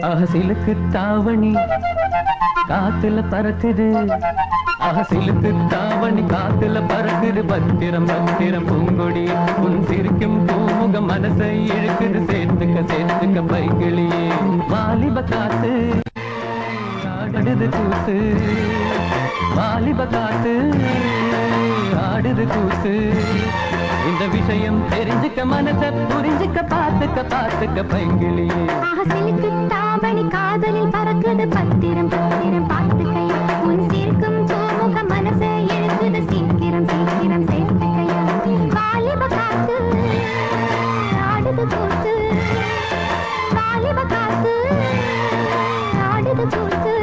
அகசிலுக்கு தாவணி காத்துல பறக்குது, அகசிலுக்கு தாவணி காத்துல பறக்குது. பத்திரம் பத்திரம் பூங்கொடி உன் சிரிக்கும் பூமுகம் மனசை இழுக்குது. சேர்த்துக்க சேர்த்துக்க பைக்கிளியே வாலிப காத்து ஆடுது கூத்து, வாலிப காத்து ஆடுது கூத்து. இந்த விஷயம் தெரிஞ்சுக்க மனச புரிஞ்சுக்க பார்த்துக்க பார்த்துக்க பைங்கிளியே. அகசிலுக்கு தாவணி காதலில் பறக்குது. பத்திரம் பத்திரம் பார்த்துக்கையா உன் சிரிக்கும் பூமுக மனசை இழுக்குது. சீக்கிரம் சீக்கிரம் சேர்த்துக்கையா வாலிப காத்து ஆடுது கூத்து, வாலிப காத்து ஆடுது கூத்து.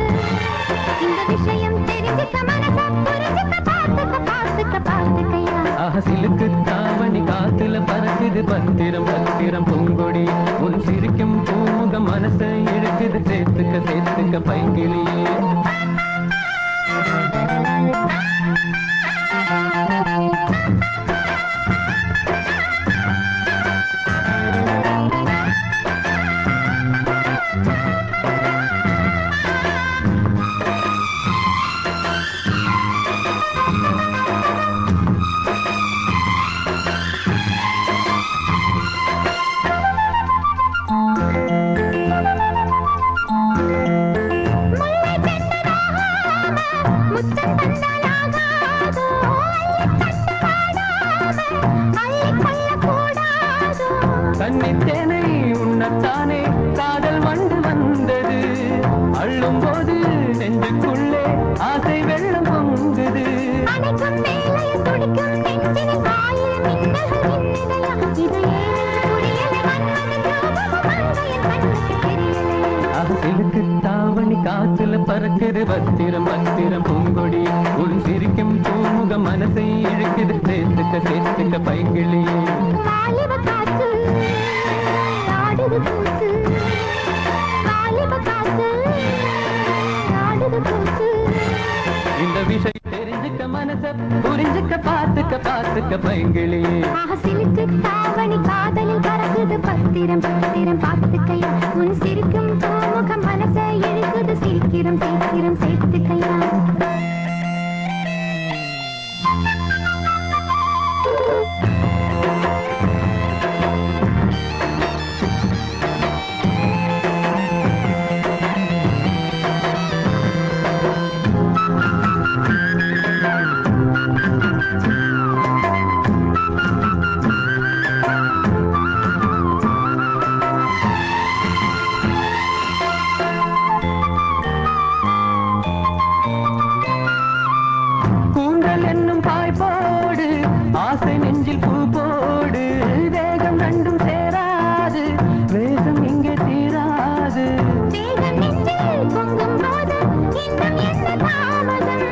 இந்த விஷயம் தெரிஞ்சுக்க மனச புரிஞ்சுக்க பார்த்துக்க பார்த்துக்க பார்த்துக்கையா. அகசிலுக்கு தாவணி காத்துல பறக்குது. பத்திரம் பத்திரம் பூங்கொடி உன் சிரிக்கும் பூமுகம் மனசை இழுக்குது. சேர்த்துக்க சேர்த்துக்க பைங்கிளியே. கன்னித்தேனை உன்னத்தானே காதல் வண்டு வந்தது. அள்ளும் போது நெஞ்சுக்குள்ளே ஆசை வெள்ளம் பொங்குது. அகசிலுக்கு தாவணி காத்துல பறக்குது. பத்திரம் பத்திரம் பூங்கொடி உன் சிரிக்கும் பூமுகம் மனசை இழுக்குது. சேர்த்துக்க சேர்த்துக்க பைங்கிளியே. வாலிப காத்து ஆடுது கூத்து, வாலிப காத்து ஆடுது கூத்து. இந்த விஷயம் தெரிஞ்சுக்க மனச புரிஞ்சுக்க பார்த்துக்க பார்த்துக்க பைங்கிளியே. அகசிலுக்கு தாவணி காதலில் பறக்குது. பத்திரம் பத்திரம் பார்த்துக்கையா உன் சிரிக்கும் பூமுகம் மனசை இழுக்குது. சீக்கிரம் சீக்கிரம் சேர்த்துக்கையா. ஆசை நெஞ்சில் பூ போடு, வேகம் ரெண்டும் சேராது, வேகம் இங்கே தீராது. வேகம் நெஞ்சில் பொங்கும் போது இன்னும் என்ன தாமதம்,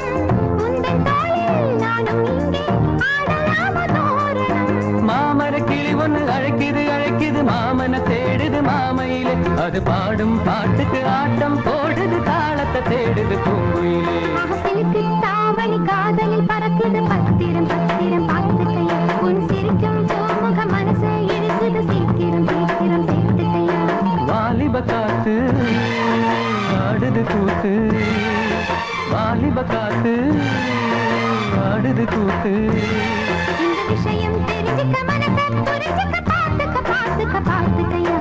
உந்தன் தோளில் நானும் இங்கே ஆடலாம தோரணம். மாமர கிளி ஒன்று அழைக்குது அழைக்குது, மாமன தேடுது மாமையிலே, அது பாடும் பாட்டுக்கு ஆட்டம் போடுது, தாளத்தை தேடுது பூங்குயிலே. அகசிலுக்கு தாவணி காதலில் பறக்குது. பத்திரம் பத்திரம் பார்த்துக்கையா உன் சிரிக்கும் பூமுக மனசை இழுக்குது. சீக்கிரம் சீக்கிரம் சேர்த்துக்கையா. வாலிப காத்து ஆடுது கூத்து, வாலிப காத்து ஆடுது கூத்து. இந்த விஷயம் தெரிஞ்சுக்க மனசை புரிஞ்சுக்க பார்த்துக்க பார்த்துக்க பார்த்துக்கையா.